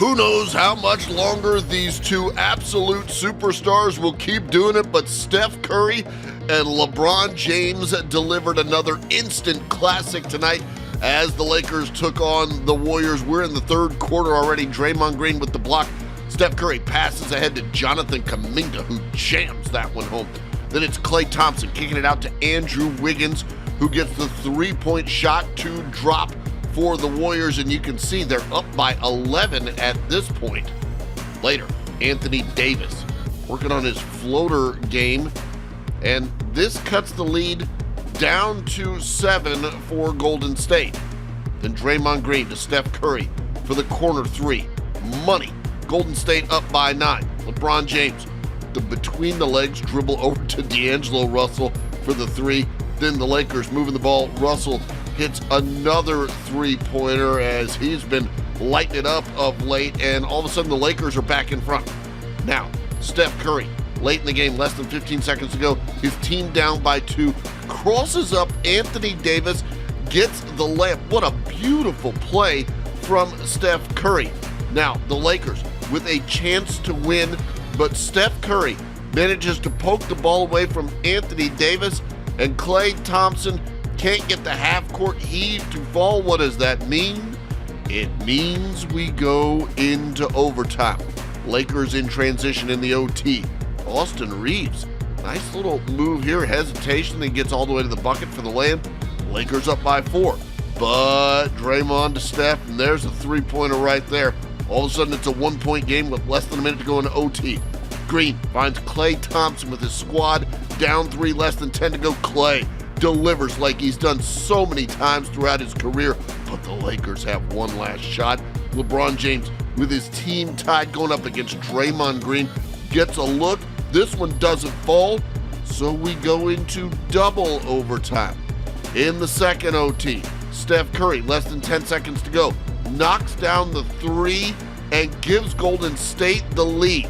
Who knows how much longer these two absolute superstars will keep doing it, but Steph Curry and LeBron James delivered another instant classic tonight as the Lakers took on the Warriors. We're in the third quarter already. Draymond Green with the block. Steph Curry passes ahead to Jonathan Kuminga, who jams that one home. Then it's Klay Thompson kicking it out to Andrew Wiggins, who gets the three-point shot to drop for the Warriors, and you can see they're up by 11 at this point. Later, Anthony Davis working on his floater game, and this cuts the lead down to 7 for Golden State. Then Draymond Green to Steph Curry for the corner three. Money. Golden State up by 9. LeBron James, the between the legs dribble over to D'Angelo Russell for the three. Then the Lakers moving the ball. Russell hits another three-pointer as he's been lighting it up of late, and all of a sudden the Lakers are back in front. Now, Steph Curry, late in the game, less than 15 seconds to go, his team down by 2, crosses up Anthony Davis, gets the layup. What a beautiful play from Steph Curry. Now, the Lakers with a chance to win, but Steph Curry manages to poke the ball away from Anthony Davis, and Klay Thompson can't get the half-court heave to fall. What does that mean? It means we go into overtime. Lakers in transition in the OT. Austin Reeves, nice little move here, hesitation, then gets all the way to the bucket for the layup. Lakers up by 4, but Draymond to Steph, and there's a three-pointer right there. All of a sudden, it's a one-point game with less than a minute to go into OT. Green finds Klay Thompson with his squad, down 3, less than 10 to go. Klay delivers like he's done so many times throughout his career, but the Lakers have one last shot. LeBron James, with his team tied going up against Draymond Green, gets a look. This one doesn't fall, so we go into double overtime. In the second OT, Steph Curry, less than 10 seconds to go, knocks down the 3 and gives Golden State the lead.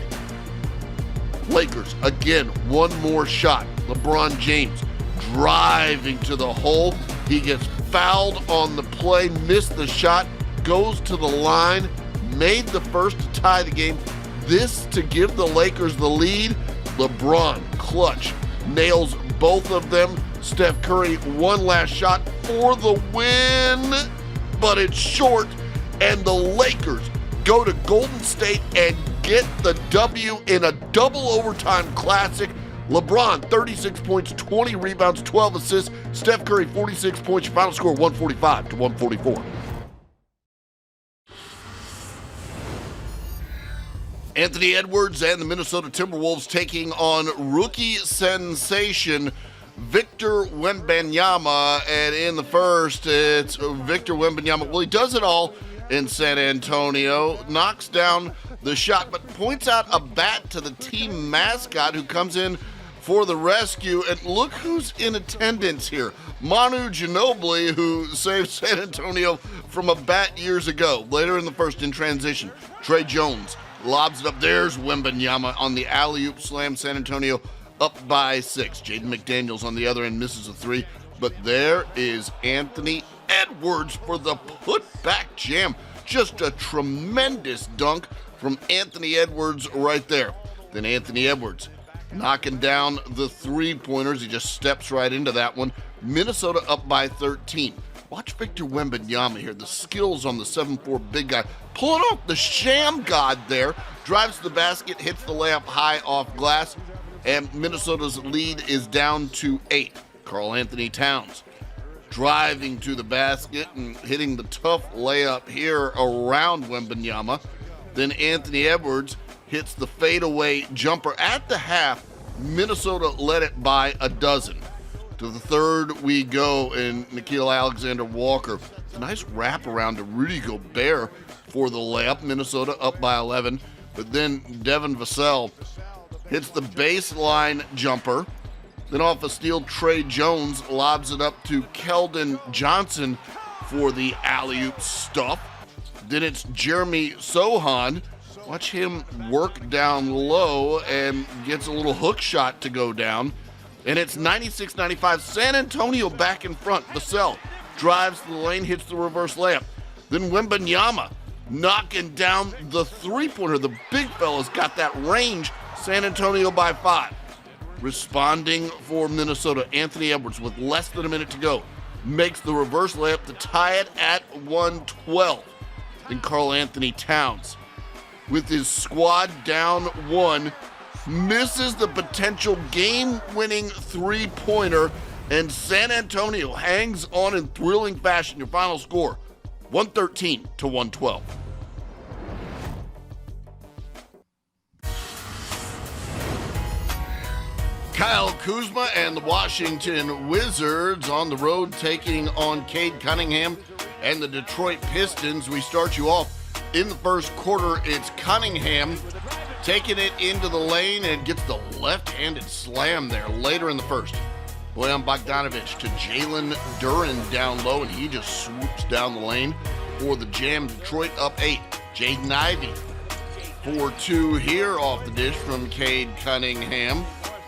Lakers, again, one more shot. LeBron James driving to the hole. He gets fouled on the play, missed the shot, goes to the line, made the first to tie the game. This to give the Lakers the lead. LeBron, clutch, nails both of them. Steph Curry, one last shot for the win, but it's short, and the Lakers go to Golden State and get the W in a double overtime classic. LeBron, 36 points, 20 rebounds, 12 assists. Steph Curry, 46 points. Your final score, 145-144. Anthony Edwards and the Minnesota Timberwolves taking on rookie sensation Victor Wembanyama. And in the first, it's Victor Wembanyama. Well, he does it all in San Antonio, knocks down the shot, but points out a bat to the team mascot who comes in for the rescue. And look who's in attendance here. Manu Ginobili, who saved San Antonio from a bat years ago. Later in the first in transition, Trey Jones lobs it up. There's Wembanyama on the alley-oop slam. San Antonio up by 6. Jaden McDaniels on the other end misses a 3. But there is Anthony Edwards for the putback jam. Just a tremendous dunk from Anthony Edwards right there. Then Anthony Edwards knocking down the three-pointers. He just steps right into that one. Minnesota up by 13. Watch Victor Wembanyama here. The skills on the 7'4" big guy. Pulling off the sham god there. Drives to the basket, hits the layup high off glass. And Minnesota's lead is down to 8. Karl Anthony Towns driving to the basket and hitting the tough layup here around Wembanyama. Then Anthony Edwards hits the fadeaway jumper. At the half, Minnesota led it by a dozen. To the third we go, and Nickeil Alexander-Walker. A nice wraparound to Rudy Gobert for the layup. Minnesota up by 11. But then Devin Vassell hits the baseline jumper. Then off a steal, Trey Jones lobs it up to Keldon Johnson for the alley-oop stuff. Then it's Jeremy Sohan. Watch him work down low and gets a little hook shot to go down. And it's 96-95. San Antonio back in front. Vassell drives to the lane, hits the reverse layup. Then Wembanyama knocking down the three-pointer. The big fella's got that range. San Antonio by 5. Responding for Minnesota, Anthony Edwards with less than a minute to go makes the reverse layup to tie it at 112. Then Karl Anthony Towns, with his squad down 1, misses the potential game-winning three-pointer, and San Antonio hangs on in thrilling fashion. Your final score, 113 to 112. Kyle Kuzma and the Washington Wizards on the road taking on Cade Cunningham and the Detroit Pistons. We start you off in the first quarter. It's Cunningham taking it into the lane and gets the left-handed slam there later in the first. Bojan Bogdanovic to Jalen Duren down low, and he just swoops down the lane for the Jam. Detroit up 8. Jaden Ivey for 2 here off the dish from Cade Cunningham.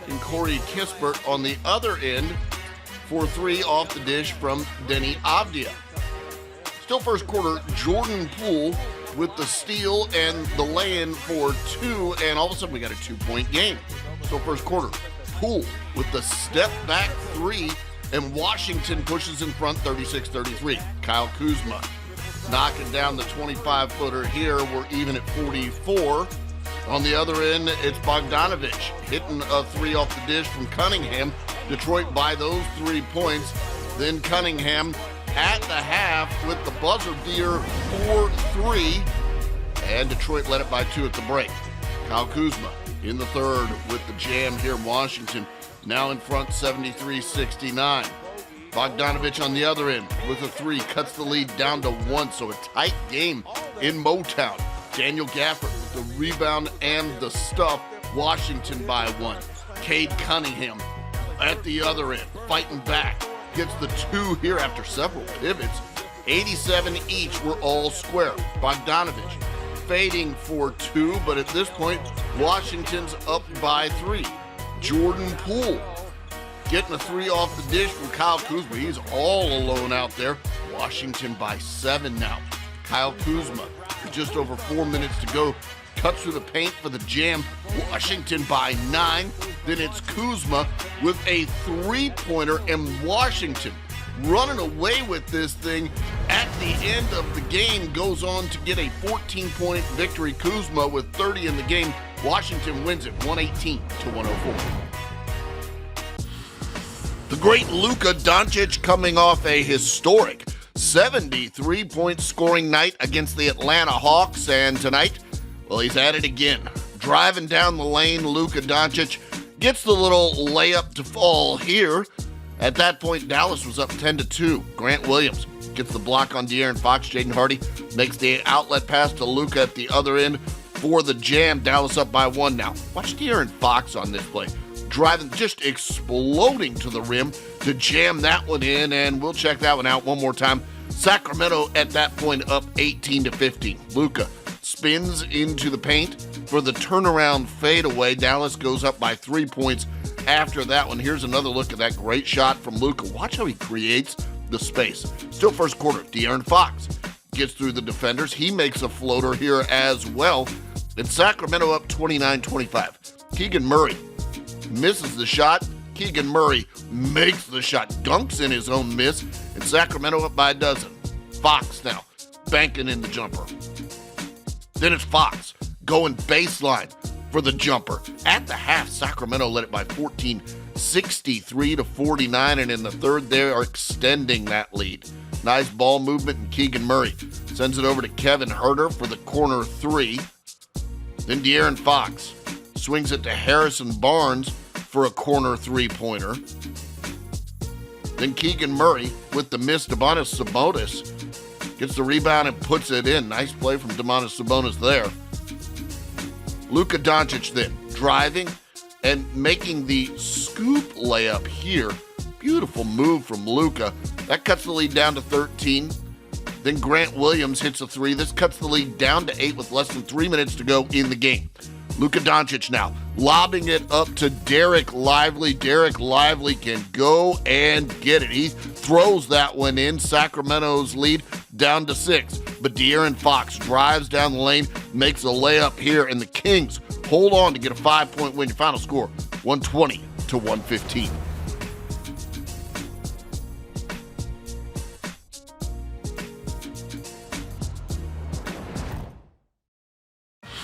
And Corey Kispert on the other end for 3 off the dish from Denny Avdia. Still first quarter, Jordan Poole with the steal and the lay-in for 2, and all of a sudden we got a 2-point game. Still first quarter, Poole with the step-back 3, and Washington pushes in front 36-33. Kyle Kuzma knocking down the 25-footer here. We're even at 44. On the other end, it's Bogdanovic hitting a 3 off the dish from Cunningham. Detroit by those 3 points. Then Cunningham at the half with the buzzer beater for 3. And Detroit led it by 2 at the break. Kyle Kuzma in the third with the Jam here in Washington. Now in front 73-69. Bogdanovic on the other end with a 3. Cuts the lead down to 1. So a tight game in Motown. Daniel Gafford with the rebound and the stuff. Washington by 1. Cade Cunningham at the other end, fighting back. Gets the 2 here after several pivots. 87 each, we're all square. Bogdanovic fading for 2, but at this point, Washington's up by 3. Jordan Poole getting a 3 off the dish from Kyle Kuzma. He's all alone out there. Washington by 7 now. Kyle Kuzma, just over 4 minutes to go, cuts through the paint for the Jam. Washington by 9. Then it's Kuzma with a 3-pointer, and Washington running away with this thing at the end of the game. Goes on to get a 14-point victory. Kuzma with 30 in the game. Washington wins it 118 to 104. The great Luka Doncic coming off a historic 73-point scoring night against the Atlanta Hawks, and tonight, well, he's at it again. Driving down the lane, Luka Doncic gets the little layup to fall here. At that point, Dallas was up 10-2. Grant Williams gets the block on De'Aaron Fox. Jaden Hardy makes the outlet pass to Luka at the other end for the Jam. Dallas up by 1 now. Watch De'Aaron Fox on this play. Driving, just exploding to the rim to jam that one in, and we'll check that one out one more time. Sacramento at that point up 18-15. Luka spins into the paint for the turnaround fadeaway. Dallas goes up by 3 points after that one. Here's another look at that great shot from Luka. Watch how he creates the space. Still first quarter, De'Aaron Fox gets through the defenders. He makes a floater here as well. And Sacramento up 29-25. Keegan Murray misses the shot. Keegan Murray makes the shot, dunks in his own miss, and Sacramento up by a dozen. Fox now banking in the jumper. Then it's Fox going baseline for the jumper. At the half, Sacramento led it by 14, 63-49, and in the third, they are extending that lead. Nice ball movement, and Keegan Murray sends it over to Kevin Huerter for the corner 3. Then De'Aaron Fox swings it to Harrison Barnes for a corner 3-pointer. Then Keegan Murray with the miss. Domantas Sabonis gets the rebound and puts it in. Nice play from Domantas Sabonis there. Luka Doncic then driving and making the scoop layup here. Beautiful move from Luka. That cuts the lead down to 13. Then Grant Williams hits a 3. This cuts the lead down to 8 with less than 3 minutes to go in the game. Luka Doncic now lobbing it up to Derek Lively. Derek Lively can go and get it. He throws that one in. Sacramento's lead down to 6. But De'Aaron Fox drives down the lane, makes a layup here, and the Kings hold on to get a 5-point win. Your final score, 120-115.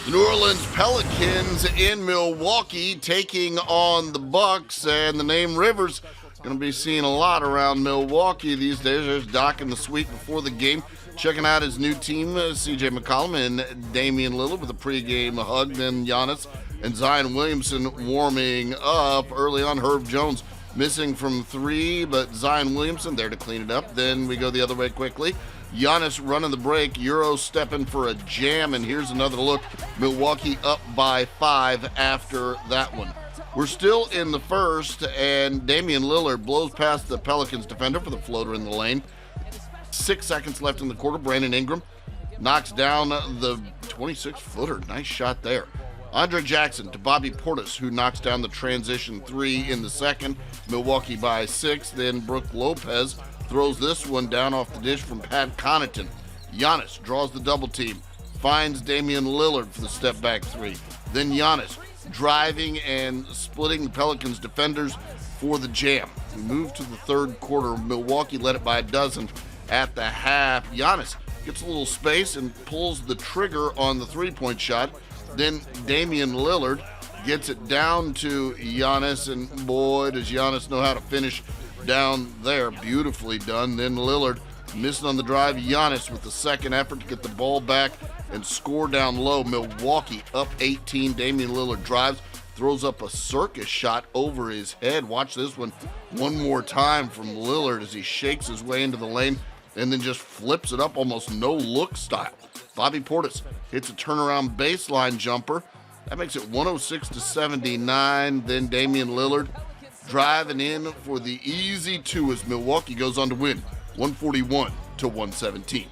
The New Orleans Pelicans in Milwaukee taking on the Bucks, and the name Rivers going to be seen a lot around Milwaukee these days. There's Doc in the suite before the game, checking out his new team, CJ McCollum and Damian Lillard with a pregame hug. Then Giannis and Zion Williamson warming up. Early on, Herb Jones missing from 3, but Zion Williamson there to clean it up. Then we go the other way quickly. Giannis running the break, Euro stepping for a jam, and here's another look. Milwaukee up by 5 after that one. We're still in the first, and Damian Lillard blows past the Pelicans defender for the floater in the lane. 6 seconds left in the quarter. Brandon Ingram knocks down the 26-footer. Nice shot there. Andre Jackson to Bobby Portis, who knocks down the transition 3 in the second. Milwaukee by 6. Then Brook Lopez throws this one down off the dish from Pat Connaughton. Giannis draws the double team, finds Damian Lillard for the step back 3. Then Giannis driving and splitting the Pelicans defenders for the jam. We move to the third quarter. Milwaukee led it by a dozen at the half. Giannis gets a little space and pulls the trigger on the three-point shot. Then Damian Lillard gets it down to Giannis, and boy, does Giannis know how to finish down there. Beautifully done. Then Lillard missing on the drive. Giannis with the second effort to get the ball back and score down low. Milwaukee up 18. Damian Lillard drives, throws up a circus shot over his head. Watch this one more time from Lillard as he shakes his way into the lane and then just flips it up almost no-look style. Bobby Portis hits a turnaround baseline jumper. That makes it 106-79. Then Damian Lillard driving in for the easy 2 as Milwaukee goes on to win 141-117.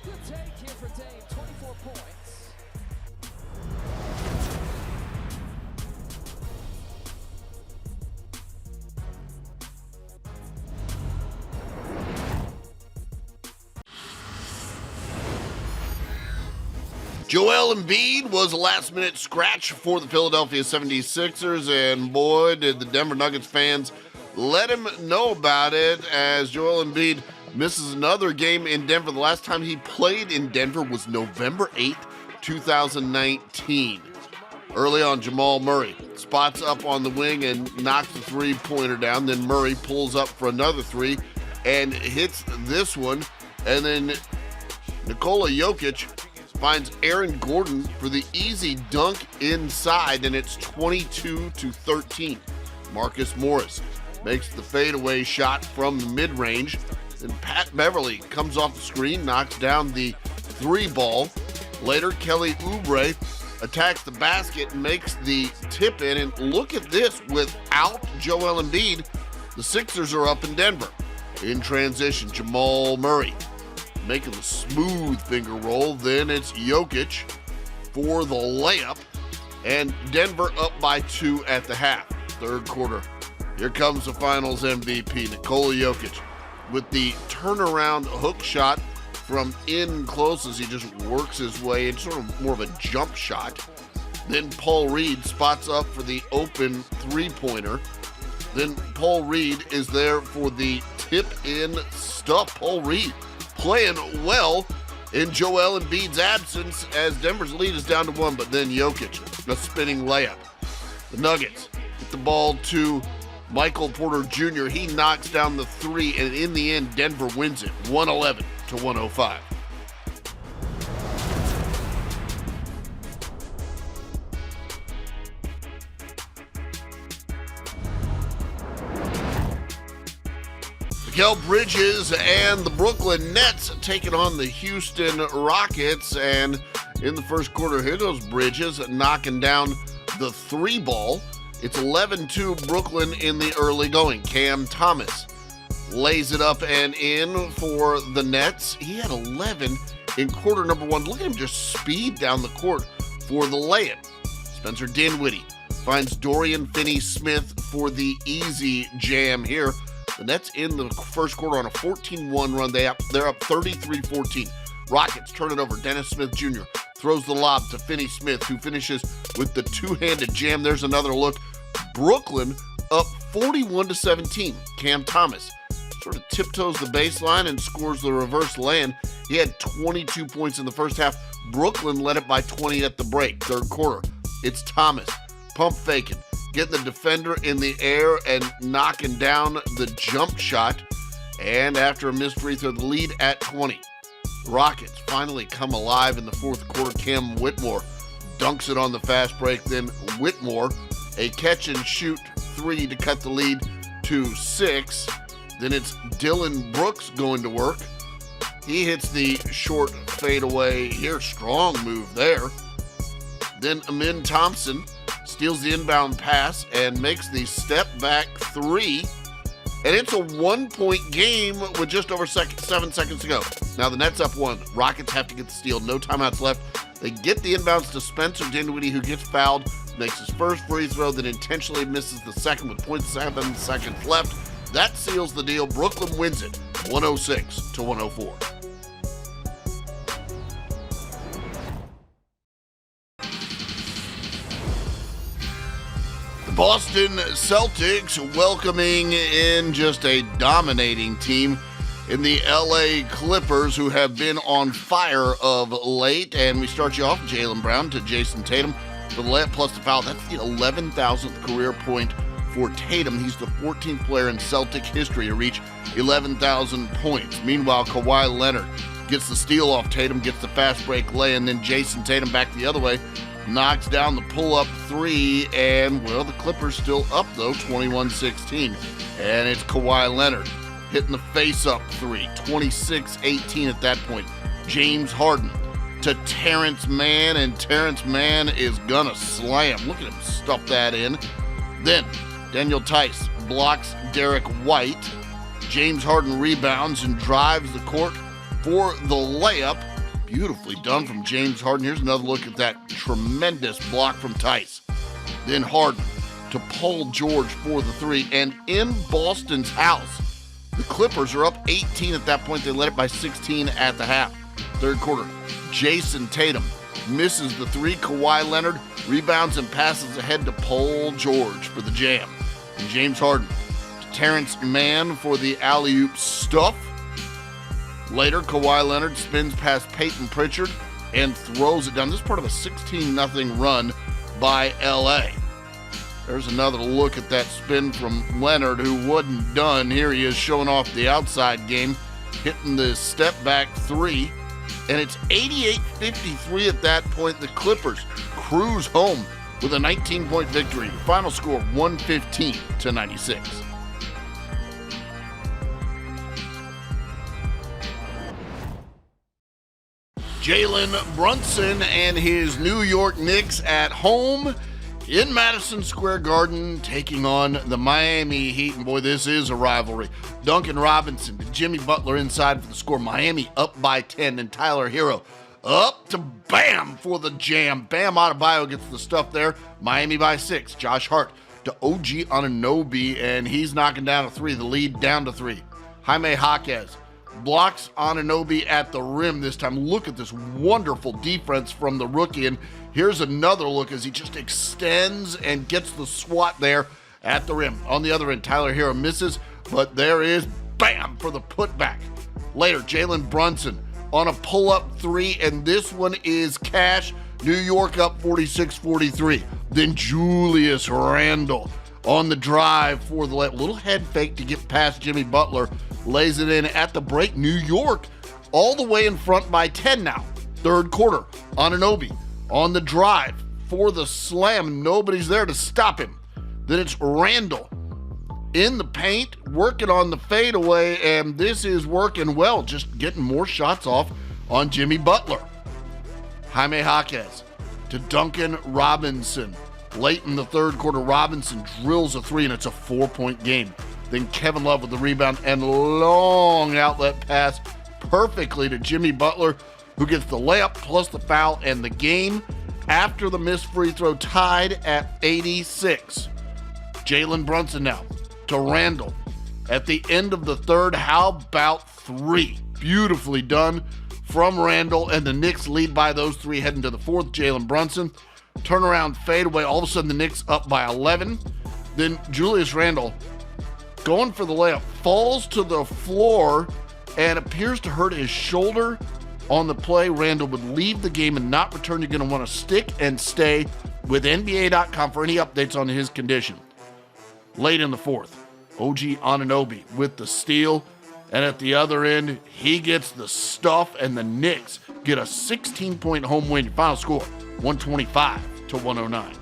Joel Embiid was a last-minute scratch for the Philadelphia 76ers, and boy, did the Denver Nuggets fans let him know about it as Joel Embiid misses another game in Denver. The last time he played in Denver was November 8th, 2019. Early on, Jamal Murray spots up on the wing and knocks the three-pointer down. Then Murray pulls up for another 3 and hits this one. And then Nikola Jokic finds Aaron Gordon for the easy dunk inside, and it's 22-13. Marcus Morris makes the fadeaway shot from the mid-range. Then Pat Beverly comes off the screen, knocks down the 3-ball. Later, Kelly Oubre attacks the basket and makes the tip in. And look at this, without Joel Embiid, the Sixers are up in Denver. In transition, Jamal Murray making the smooth finger roll. Then it's Jokic for the layup, and Denver up by 2 at the half. Third quarter, here comes the finals MVP, Nikola Jokic, with the turnaround hook shot from in close as he just works his way in, sort of more of a jump shot. Then Paul Reed spots up for the open three-pointer. Then Paul Reed is there for the tip-in stuff. Paul Reed playing well in Joel Embiid's absence as Denver's lead is down to 1, but then Jokic, a spinning layup. The Nuggets get the ball to Michael Porter Jr. He knocks down the 3, and in the end, Denver wins it 111-105. Mikal Bridges and the Brooklyn Nets taking on the Houston Rockets, and in the first quarter, here goes Bridges knocking down the 3-ball. It's 11-2 Brooklyn in the early going. Cam Thomas lays it up and in for the Nets. He had 11 in quarter number 1. Look at him just speed down the court for the lay-in. Spencer Dinwiddie finds Dorian Finney-Smith for the easy jam here. The Nets in the first quarter on a 14-1 run. They're up 33-14 Rockets turn it over. Dennis Smith Jr. throws the lob to Finney Smith, who finishes with the two-handed jam. There's another look. Brooklyn up 41-17. Cam Thomas sort of tiptoes the baseline and scores the reverse lay-in. He had 22 points in the first half. Brooklyn led it by 20 at the break. Third quarter, it's Thomas pump faking, getting the defender in the air and knocking down the jump shot. And after a missed free throw, the lead at 20. Rockets finally come alive in the fourth quarter. Cam Whitmore dunks it on the fast break. Then Whitmore, a catch and shoot three to cut the lead to 6. Then it's Dylan Brooks going to work. He hits the short fadeaway here. Strong move there. Then Amin Thompson steals the inbound pass and makes the step back three. And it's a 1-point game with just over 7 seconds to go. Now the Nets up 1. Rockets have to get the steal. No timeouts left. They get the inbounds to Spencer Dinwiddie, who gets fouled, makes his first free throw, then intentionally misses the second with 0.7 seconds left. That seals the deal. Brooklyn wins it 106-104. Boston Celtics welcoming in just a dominating team in the LA Clippers, who have been on fire of late. And we start you off, Jaylen Brown to Jason Tatum for the layup plus the foul. That's the 11,000th career point for Tatum. He's the 14th player in Celtic history to reach 11,000 points. Meanwhile, Kawhi Leonard gets the steal off Tatum, gets the fast break lay, and then Jason Tatum back the other way knocks down the pull-up three, and, well, the Clippers still up, though, 21-16. And it's Kawhi Leonard hitting the face-up three, 26-18 at that point. James Harden to Terrence Mann, and Terrence Mann is gonna slam. Look at him stuff that in. Then Daniel Tice blocks Derek White. James Harden rebounds and drives the court for the layup. Beautifully done from James Harden. Here's another look at that tremendous block from Tice. Then Harden to Paul George for the three. And in Boston's house, the Clippers are up 18 at that point. They led it by 16 at the half. Third quarter, Jason Tatum misses the three. Kawhi Leonard rebounds and passes ahead to Paul George for the jam. And James Harden to Terrence Mann for the alley-oop stuff. Later, Kawhi Leonard spins past Peyton Pritchard and throws it down. This is part of a 16-0 run by LA. There's another look at that spin from Leonard, who wasn't done. Here he is showing off the outside game, hitting the step back three. And it's 88-53 at that point. The Clippers cruise home with a 19-point victory. Final score 115-96. Jalen Brunson and his New York Knicks at home in Madison Square Garden, taking on the Miami Heat. And boy, this is a rivalry. Duncan Robinson to Jimmy Butler inside for the score. Miami up by 10, and Tyler Hero up to Bam for the jam. Bam Adebayo gets the stuff there. Miami by 6. Josh Hart to OG Anunoby, and he's knocking down a three. The lead down to 3. Jaime Jaquez blocks Anunoby at the rim this time. Look at this wonderful defense from the rookie. And here's another look as he just extends and gets the swat there at the rim. On the other end, Tyler Hero misses, but there is Bam for the putback. Later, Jalen Brunson on a pull-up three, and this one is cash. New York up 46-43. Then Julius Randle on the drive for the little head fake to get past Jimmy Butler. Lays it in at the break. New York all the way in front by 10 now. Third quarter, Anunoby on the drive for the slam. Nobody's there to stop him. Then it's Randle in the paint, working on the fadeaway, and this is working well, just getting more shots off on Jimmy Butler. Jaime Jaquez to Duncan Robinson. Late in the third quarter, Robinson drills a three, and it's a 4-point game. Then Kevin Love with the rebound and long outlet pass perfectly to Jimmy Butler, who gets the layup plus the foul, and the game after the missed free throw tied at 86. Jalen Brunson now to Randle at the end of the third. How about three? Beautifully done from Randall, and the Knicks lead by those three heading to the fourth. Jalen Brunson, turnaround fadeaway. All of a sudden, the Knicks up by 11. Then Julius Randle going for the layup, falls to the floor and appears to hurt his shoulder on the play. Randle would leave the game and not return. You're going to want to stick and stay with NBA.com for any updates on his condition. Late in the fourth, OG Anunoby with the steal. And at the other end, he gets the stuff, and the Knicks get a 16-point home win. Final score, 125-109.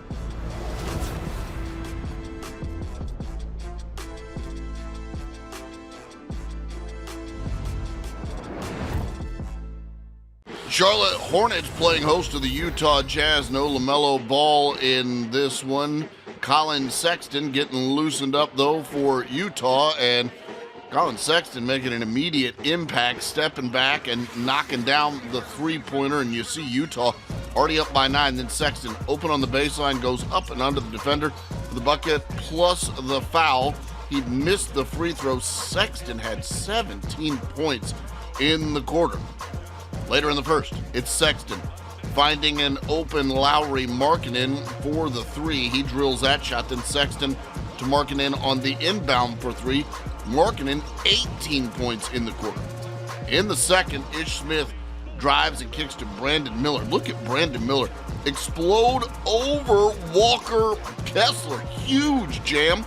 Charlotte Hornets playing host to the Utah Jazz. No LaMelo Ball in this one. Colin Sexton getting loosened up, though, for Utah, and Colin Sexton making an immediate impact, stepping back and knocking down the three-pointer, and you see Utah already up by 9. Then Sexton open on the baseline, goes up and under the defender for the bucket, plus the foul. He missed the free throw. Sexton had 17 points in the quarter. Later in the first, it's Sexton finding an open Lowry Markkanen for the three. He drills that shot. Then Sexton to Markkanen on the inbound for three. Markkanen, 18 points in the quarter. In the second, Ish Smith drives and kicks to Brandon Miller. Look at Brandon Miller explode over Walker Kessler. Huge jam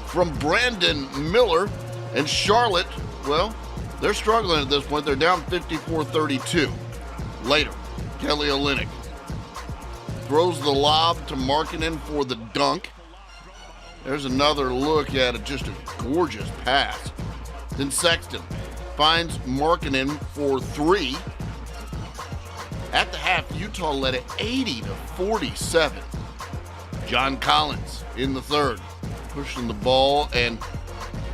from Brandon Miller. And Charlotte, well, they're struggling at this point. They're down 54-32. Later, Kelly Olynyk throws the lob to Markkanen for the dunk. There's another look at it, just a gorgeous pass. Then Sexton finds Markkanen for three. At the half, Utah led it 80-47. John Collins in the third, pushing the ball, and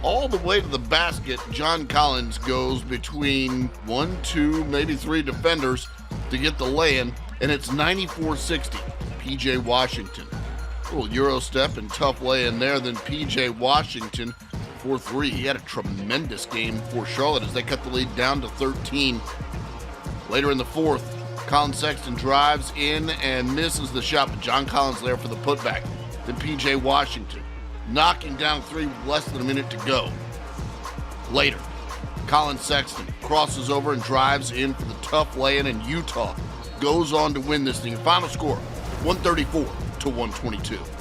all the way to the basket. John Collins goes between 1, 2, maybe 3 defenders to get the lay-in, and it's 94-60. P.J. Washington. A little Euro step and tough lay-in there. Then P.J. Washington for three. He had a tremendous game for Charlotte as they cut the lead down to 13. Later in the fourth, Colin Sexton drives in and misses the shot, but John Collins there for the putback. Then P.J. Washington knocking down three with less than a minute to go. Later, Colin Sexton crosses over and drives in for the tough lay-in, and Utah goes on to win this thing. Final score, 134-122.